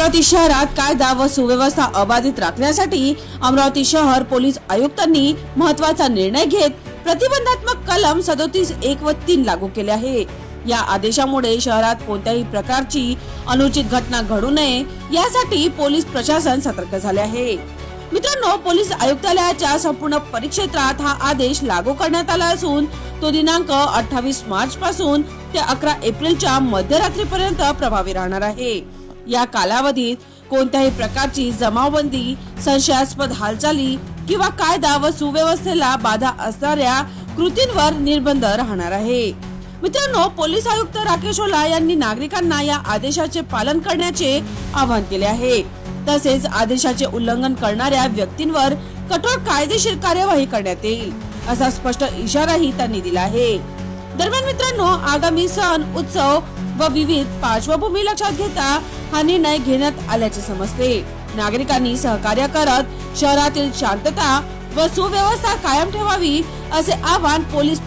अमरावती शहरात कायदा व सुव्यवस्था अबाधित राखण्यासाठी अमरावती शहर पोलीस आयुक्तांनी महत्त्वाचा निर्णय घेत प्रतिबंधात्मक कलम 37(1) व 3 लागू केले आहे। या आदेशामुळे शहरात कोणत्याही प्रकारची अनुचित घटना घडू नये यासाठी पोलीस प्रशासन सतर्क झाले आहे। मित्रांनो, पोलीस आयुक्तालयाच्या संपूर्ण परिक्षेत्रात हा आदेश लागू करण्यात आला असून तो दिनांक 28 मार्च पासून ते 11 एप्रिलच्या मध्यरात्रीपर्यंत प्रभावी राहणार आहे। या कालावधीत कोणत्याही प्रकारची जमावबंदी, संशयास्पद हालचाली किंवा कायदा व सुव्यवस्थेला बाधा असणाऱ्या कृतींवर निर्बंध राहणार आहे। मित्रांनो, पोलीस आयुक्त राकेश ओला यांनी नागरिकांना या आदेशाचे पालन करण्याचे आवाहन केले आहे। तसेच आदेशाचे उल्लंघन करणाऱ्या व्यक्तींवर कठोर कायदेशीर कार्यवाही करण्यात येईल असा स्पष्ट इशाराही त्यांनी दिला आहे। दरम्यान मित्रांनो, आगामी सण, उत्सव व विविध पार्श्वभूमी लक्षात घेता हा निर्णय घेण्यात आल्याचे समजते। नागरिकांनी सहकार्य करत शहरातील शांतता व सुव्यवस्था कायम ठेवावी असे आवाहन पोलीस